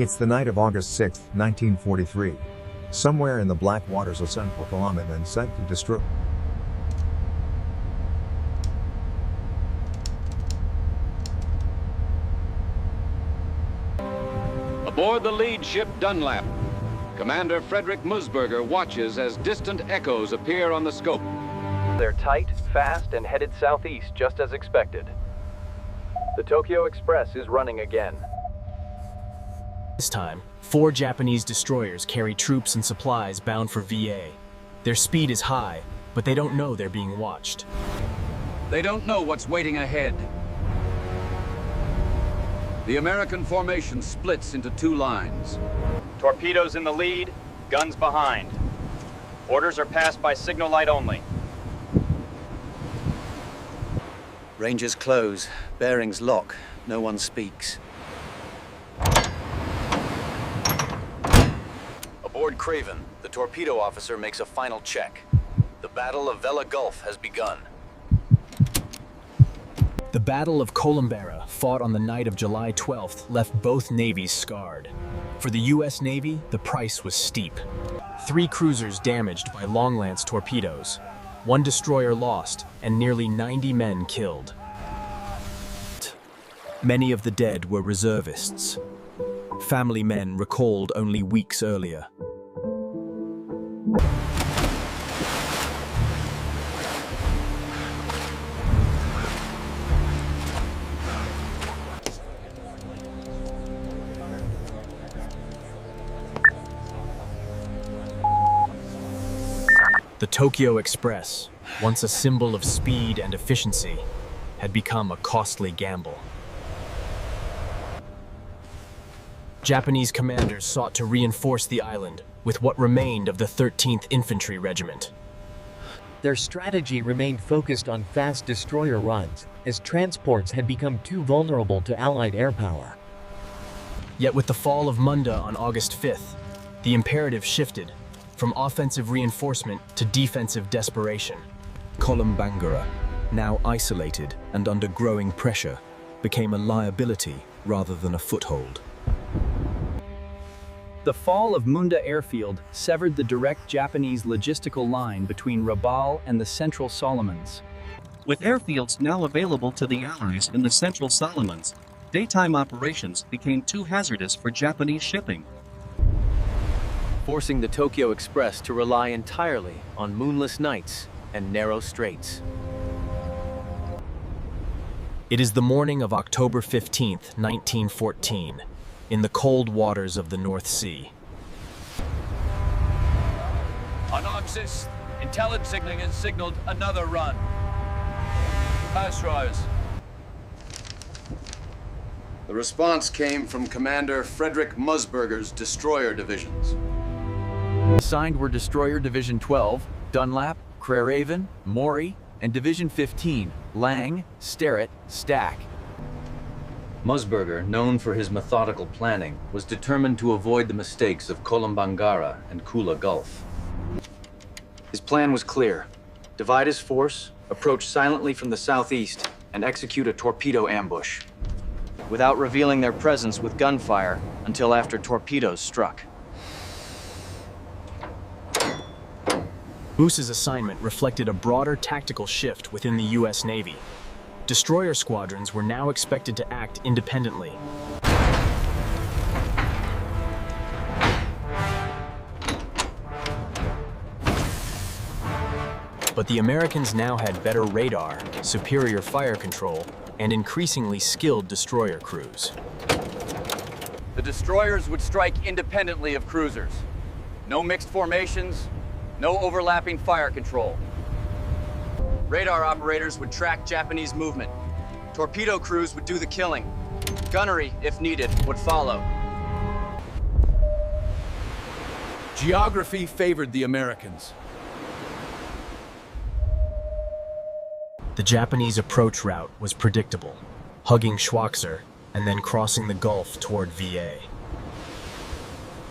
It's the night of August 6, 1943. Somewhere in the black waters of Central Colombia and sent to destroy. Aboard the lead ship Dunlap, Commander Frederick Musburger watches as distant echoes appear on the scope. They're tight, fast, and headed southeast, just as expected. The Tokyo Express is running again. This time, 4 Japanese destroyers carry troops and supplies bound for VA. Their speed is high, but they don't know they're being watched. They don't know what's waiting ahead. The American formation splits into 2 lines. Torpedoes in the lead, guns behind. Orders are passed by signal light only. Ranges close, bearings lock, no one speaks. Aboard Craven, the torpedo officer makes a final check. The Battle of Vela Gulf has begun. The Battle of Columbera, fought on the night of July 12th, left both navies scarred. For the U.S. Navy, the price was steep. 3 cruisers damaged by long-lance torpedoes, 1 destroyer lost, and nearly 90 men killed. Many of the dead were reservists, family men recalled only weeks earlier. The Tokyo Express, once a symbol of speed and efficiency, had become a costly gamble. Japanese commanders sought to reinforce the island with what remained of the 13th Infantry Regiment. Their strategy remained focused on fast destroyer runs, as transports had become too vulnerable to Allied air power. Yet with the fall of Munda on August 5th, the imperative shifted from offensive reinforcement to defensive desperation. Columbangara, now isolated and under growing pressure, became a liability rather than a foothold. The fall of Munda Airfield severed the direct Japanese logistical line between Rabaul and the Central Solomons. With airfields now available to the Allies in the Central Solomons, daytime operations became too hazardous for Japanese shipping, Forcing the Tokyo Express to rely entirely on moonless nights and narrow straits. It is the morning of October 15th, 1914, in the cold waters of the North Sea. On Oxus, intelligence signaling has signaled another run. Pass rise. The response came from Commander Frederick Musburger's destroyer divisions. Assigned were Destroyer Division 12, Dunlap, Craven, Maury, and Division 15, Lang, Sterrett, Stack. Musburger, known for his methodical planning, was determined to avoid the mistakes of Columbangara and Kula Gulf. His plan was clear. Divide his force, approach silently from the southeast, and execute a torpedo ambush, without revealing their presence with gunfire until after torpedoes struck. Moose's assignment reflected a broader tactical shift within the U.S. Navy. Destroyer squadrons were now expected to act independently. But the Americans now had better radar, superior fire control, and increasingly skilled destroyer crews. The destroyers would strike independently of cruisers. No mixed formations, no overlapping fire control. Radar operators would track Japanese movement. Torpedo crews would do the killing. Gunnery, if needed, would follow. Geography favored the Americans. The Japanese approach route was predictable, hugging Schwaxer and then crossing the Gulf toward VA.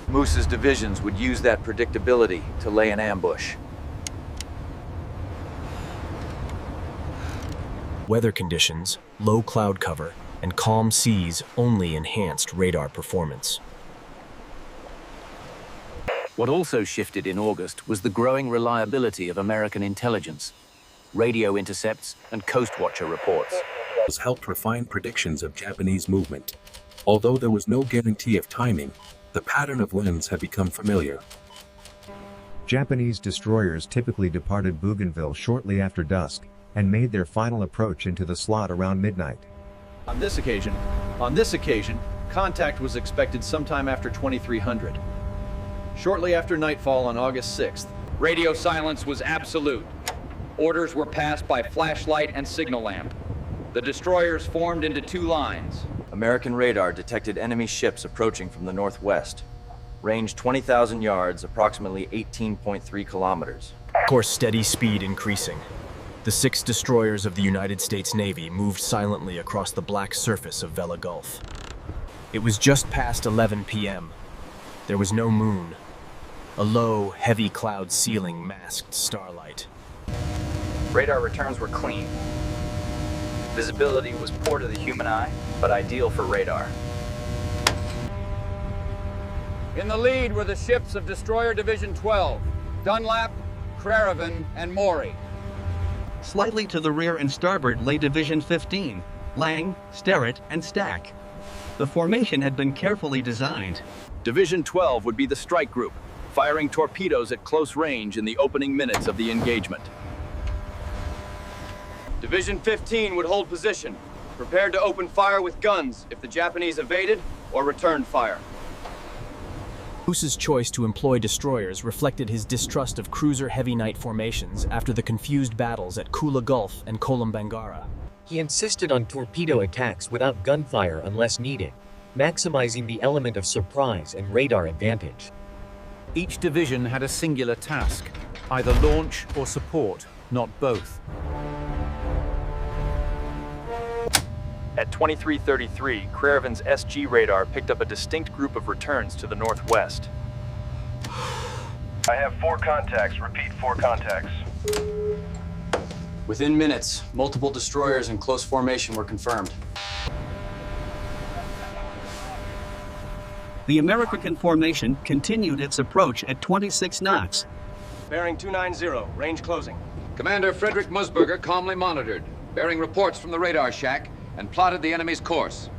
Moose's divisions would use that predictability to lay an ambush. Weather conditions, low cloud cover, and calm seas only enhanced radar performance. What also shifted in August was the growing reliability of American intelligence. Radio intercepts and Coast Watcher reports helped refine predictions of Japanese movement. Although there was no guarantee of timing, the pattern of winds had become familiar. Japanese destroyers typically departed Bougainville shortly after dusk and made their final approach into the slot around midnight. On this occasion, contact was expected sometime after 2300. Shortly after nightfall on August 6th, Radio silence was absolute. Orders were passed by flashlight and signal lamp. The destroyers formed into two lines. American radar detected enemy ships approaching from the northwest. Range 20,000 yards, approximately 18.3 kilometers. Course steady speed increasing. The 6 destroyers of the United States Navy moved silently across the black surface of Vella Gulf. It was just past 11 p.m. There was no moon. A low, heavy cloud ceiling masked starlight. Radar returns were clean. Visibility was poor to the human eye, but ideal for radar. In the lead were the ships of Destroyer Division 12, Dunlap, Craven, and Maury. Slightly to the rear and starboard lay Division 15, Lang, Sterrett, and Stack. The formation had been carefully designed. Division 12 would be the strike group, firing torpedoes at close range in the opening minutes of the engagement. Division 15 would hold position, prepared to open fire with guns if the Japanese evaded or returned fire. Bruce's choice to employ destroyers reflected his distrust of cruiser heavy night formations after the confused battles at Kula Gulf and Kolombangara. He insisted on torpedo attacks without gunfire unless needed, maximizing the element of surprise and radar advantage. Each division had a singular task, either launch or support, not both. At 2333, Craven's SG radar picked up a distinct group of returns to the northwest. I have 4 contacts. Repeat, 4 contacts. Within minutes, multiple destroyers in close formation were confirmed. The American formation continued its approach at 26 knots. Bearing 290, range closing. Commander Frederick Musburger calmly monitored, bearing reports from the radar shack, and plotted the enemy's course.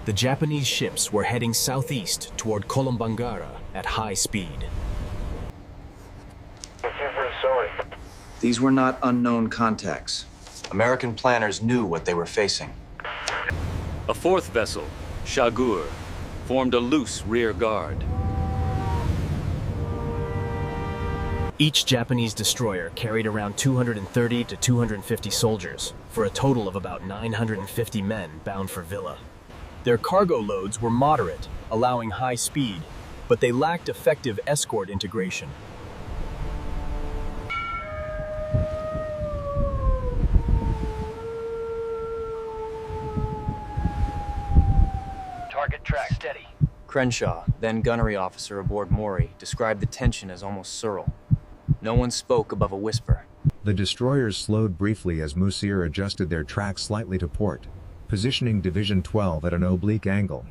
The Japanese ships were heading southeast toward Kolombangara at high speed. These were not unknown contacts. American planners knew what they were facing. A 4th vessel, Shagur, formed a loose rear guard. Each Japanese destroyer carried around 230 to 250 soldiers, for a total of about 950 men bound for Villa. Their cargo loads were moderate, allowing high speed, but they lacked effective escort integration. Target track steady. Crenshaw, then gunnery officer aboard Maury, described the tension as almost surreal. No one spoke above a whisper. The destroyers slowed briefly as Musir adjusted their track slightly to port, positioning Division 12 at an oblique angle.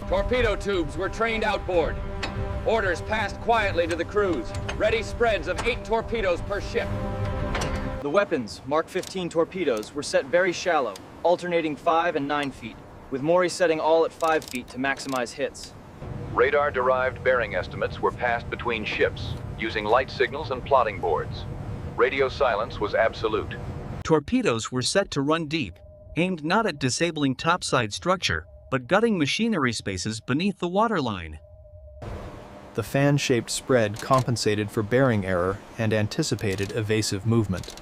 Torpedo tubes were trained outboard. Orders passed quietly to the crews. Ready spreads of 8 torpedoes per ship. The weapons, Mark 15 torpedoes, were set very shallow, alternating 5 and 9 feet, with Maury setting all at 5 feet to maximize hits. Radar-derived bearing estimates were passed between ships, using light signals and plotting boards. Radio silence was absolute. Torpedoes were set to run deep, aimed not at disabling topside structure, but gutting machinery spaces beneath the waterline. the fan-shaped spread compensated for bearing error and anticipated evasive movement.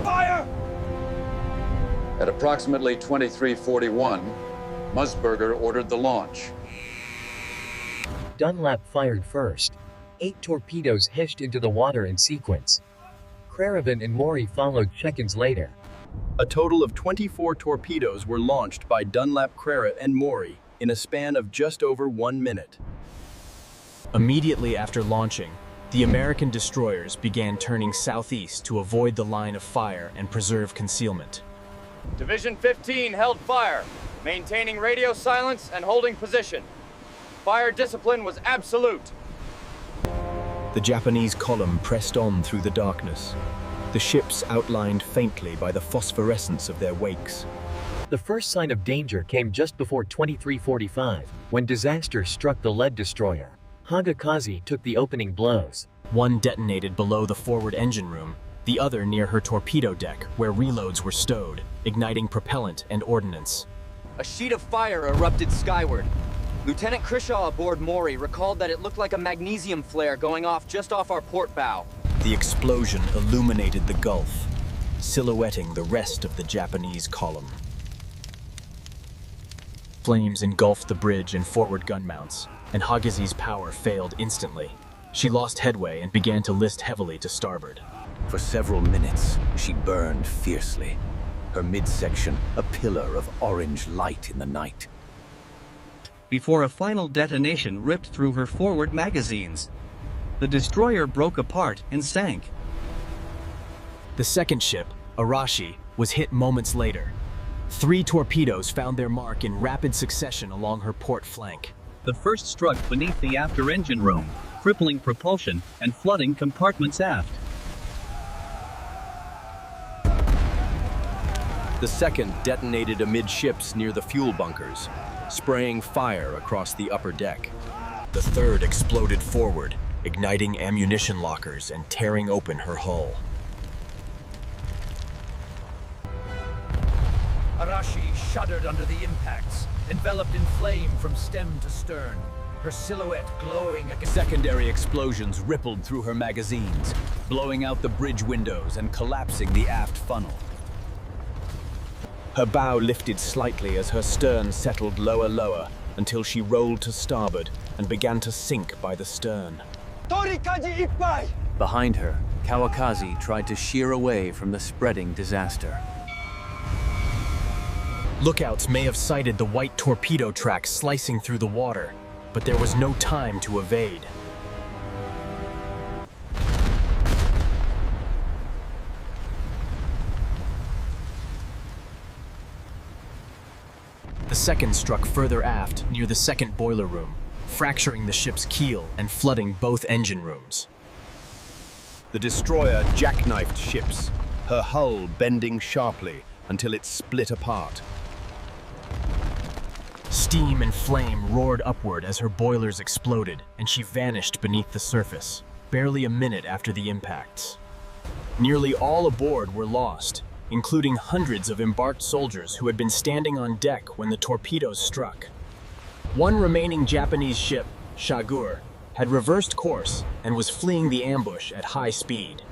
Fire! At approximately 23:41, Musburger ordered the launch. Dunlap fired first. 8 torpedoes hissed into the water in sequence. Craven and Maury followed seconds later. A total of 24 torpedoes were launched by Dunlap, Craret, and Maury in a span of just over 1 minute. Immediately after launching, the American destroyers began turning southeast to avoid the line of fire and preserve concealment. Division 15 held fire. Maintaining radio silence and holding position. Fire discipline was absolute. The Japanese column pressed on through the darkness, the ships outlined faintly by the phosphorescence of their wakes. The first sign of danger came just before 2345, when disaster struck the lead destroyer. Hagakaze took the opening blows. One detonated below the forward engine room, the other near her torpedo deck, where reloads were stowed, igniting propellant and ordnance. A sheet of fire erupted skyward. Lieutenant Crishaw aboard Maury recalled that it looked like a magnesium flare going off just off our port bow. The explosion illuminated the Gulf, silhouetting the rest of the Japanese column. Flames engulfed the bridge and forward gun mounts, and Hagaze's power failed instantly. She lost headway and began to list heavily to starboard. For several minutes, she burned fiercely, her midsection a pillar of orange light in the night. Before a final detonation ripped through her forward magazines, the destroyer broke apart and sank. The second ship, Arashi, was hit moments later. 3 torpedoes found their mark in rapid succession along her port flank. The first struck beneath the after engine room, crippling propulsion and flooding compartments aft. The second detonated amidships near the fuel bunkers, spraying fire across the upper deck. The third exploded forward, igniting ammunition lockers and tearing open her hull. Arashi shuddered under the impacts, enveloped in flame from stem to stern, her silhouette glowing against... Secondary explosions rippled through her magazines, blowing out the bridge windows and collapsing the aft funnel. Her bow lifted slightly as her stern settled lower until she rolled to starboard and began to sink by the stern. Behind her, Kawakaze tried to sheer away from the spreading disaster. Lookouts may have sighted the white torpedo track slicing through the water, but there was no time to evade. The second struck further aft near the second boiler room, fracturing the ship's keel and flooding both engine rooms. The destroyer jackknifed ships, her hull bending sharply until it split apart. Steam and flame roared upward as her boilers exploded, and she vanished beneath the surface, barely a minute after the impacts. Nearly all aboard were lost, including hundreds of embarked soldiers who had been standing on deck when the torpedoes struck. One remaining Japanese ship, Shagur, had reversed course and was fleeing the ambush at high speed.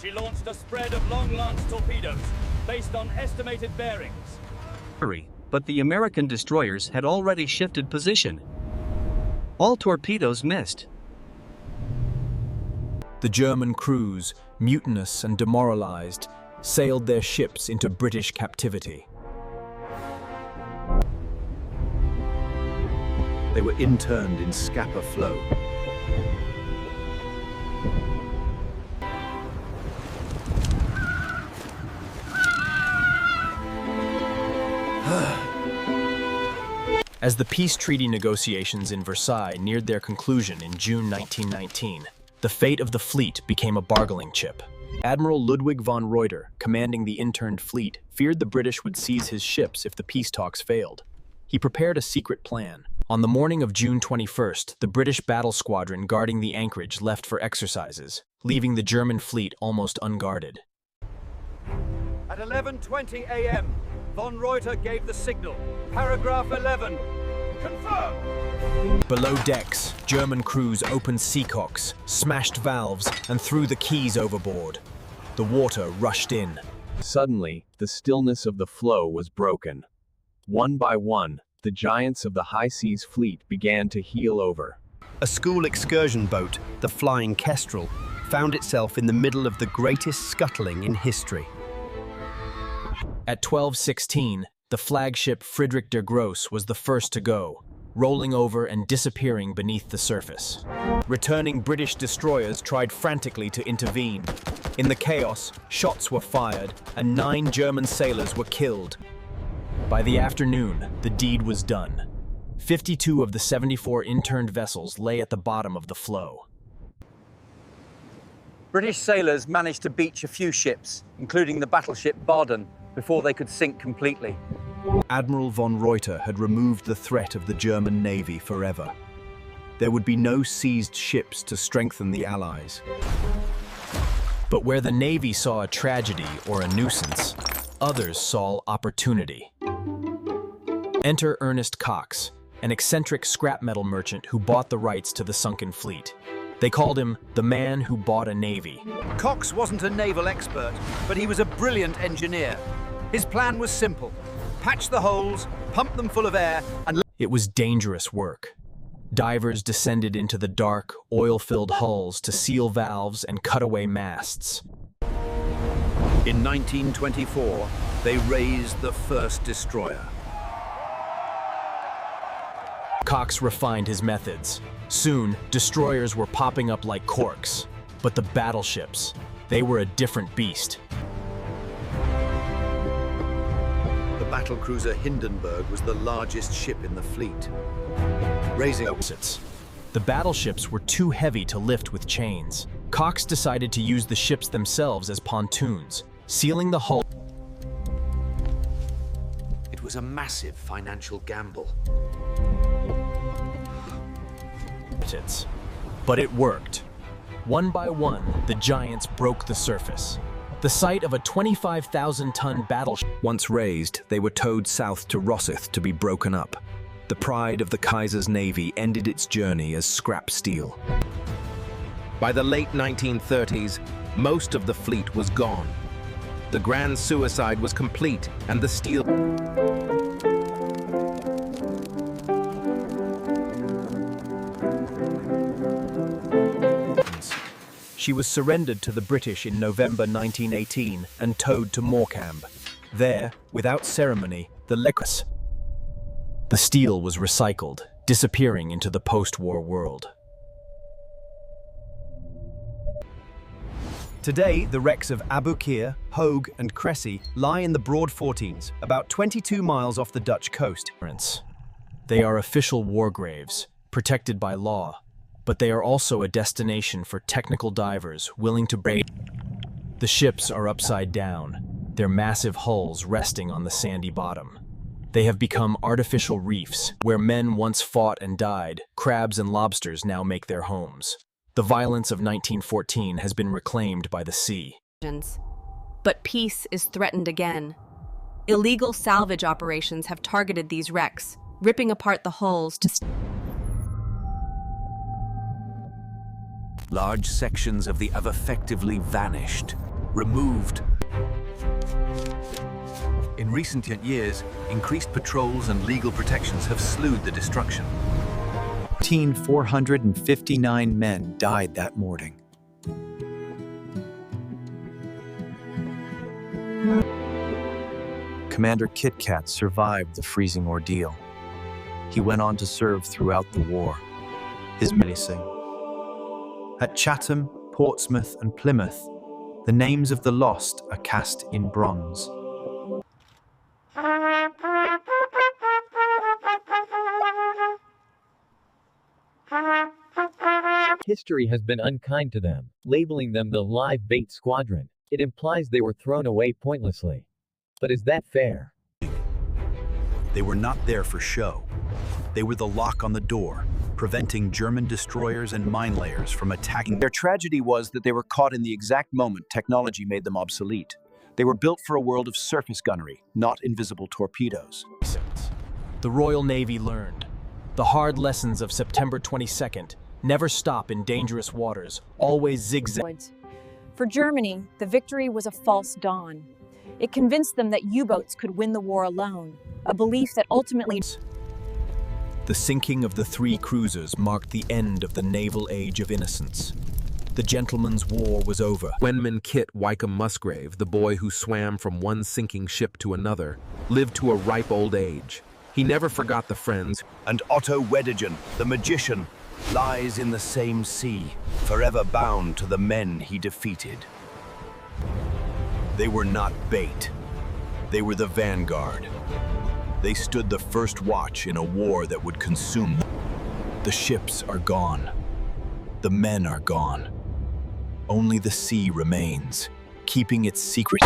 She launched a spread of long-lance torpedoes based on estimated bearings. But the American destroyers had already shifted position. All torpedoes missed. The German crews, mutinous and demoralized, sailed their ships into British captivity. They were interned in Scapa Flow. As the peace treaty negotiations in Versailles neared their conclusion in June 1919, the fate of the fleet became a bargaining chip. Admiral Ludwig von Reuter, commanding the interned fleet, feared the British would seize his ships if the peace talks failed. He prepared a secret plan. On the morning of June 21st, the British battle squadron guarding the anchorage left for exercises, leaving the German fleet almost unguarded. At 11:20 a.m., von Reuter gave the signal. Paragraph 11. Confirm! Below decks, German crews opened seacocks, smashed valves, and threw the keys overboard. The water rushed in. Suddenly, the stillness of the flow was broken. One by one, the giants of the high seas fleet began to heel over. A school excursion boat, the Flying Kestrel, found itself in the middle of the greatest scuttling in history. At 12:16, the flagship Friedrich der Grosse was the first to go. rolling over and disappearing beneath the surface. Returning British destroyers tried frantically to intervene. In the chaos, shots were fired and 9 German sailors were killed. By the afternoon, the deed was done. 52 of the 74 interned vessels lay at the bottom of the flow. British sailors managed to beach a few ships, including the battleship Baden, before they could sink completely. Admiral von Reuter had removed the threat of the German Navy forever. There would be no seized ships to strengthen the Allies. But where the Navy saw a tragedy or a nuisance, others saw opportunity. Enter Ernest Cox, an eccentric scrap metal merchant who bought the rights to the sunken fleet. They called him the man who bought a navy. Cox wasn't a naval expert, but he was a brilliant engineer. His plan was simple: patch the holes, pump them full of air, and... It was dangerous work. Divers descended into the dark, oil-filled hulls to seal valves and cut away masts. In 1924, they raised the first destroyer. Cox refined his methods. Soon, destroyers were popping up like corks. But the battleships, they were a different beast. The battlecruiser Hindenburg was the largest ship in the fleet. The battleships were too heavy to lift with chains. Cox decided to use the ships themselves as pontoons, sealing the hull. It was a massive financial gamble. But it worked. One by one, the giants broke the surface. The site of a 25,000-ton battleship. Once raised, they were towed south to Rosyth to be broken up. The pride of the Kaiser's navy ended its journey as scrap steel. By the late 1930s, most of the fleet was gone. The grand suicide was complete, and the steel... She was surrendered to the British in November 1918 and towed to Morecambe. There, without ceremony, the steel was recycled, disappearing into the post-war world. Today, the wrecks of Aboukir, Hogue, and Cressy lie in the Broad 14s, about 22 miles off the Dutch coast. They are official war graves, protected by law, but they are also a destination for technical divers willing to brave. The ships are upside down, their massive hulls resting on the sandy bottom. They have become artificial reefs, where men once fought and died. Crabs and lobsters now make their homes. The violence of 1914 has been reclaimed by the sea. But peace is threatened again. Illegal salvage operations have targeted these wrecks, ripping apart the hulls to... Large sections of the have effectively vanished, removed. In recent years, increased patrols and legal protections have slewed the destruction. 459 men died that morning. Commander Kit Kat survived the freezing ordeal. He went on to serve throughout the war. His menacing. At Chatham, Portsmouth, and Plymouth, the names of the lost are cast in bronze. History has been unkind to them, labeling them the live bait squadron. It implies they were thrown away pointlessly. But is that fair? They were not there for show. They were the lock on the door, preventing German destroyers and mine layers from attacking. Their tragedy was that they were caught in the exact moment technology made them obsolete. They were built for a world of surface gunnery, not invisible torpedoes. The Royal Navy learned. The hard lessons of September 22nd: never stop in dangerous waters, always zigzag. For Germany, the victory was a false dawn. It convinced them that U-boats could win the war alone, a belief that ultimately... The sinking of the 3 cruisers marked the end of the naval age of innocence. The gentleman's war was over. Wenman Kit Wycombe Musgrave, the boy who swam from one sinking ship to another, lived to a ripe old age. He never forgot the friends. And Otto Weddigen, the magician, lies in the same sea, forever bound to the men he defeated. They were not bait. They were the vanguard. They stood the first watch in a war that would consume. The ships are gone. The men are gone. Only the sea remains, keeping its secret.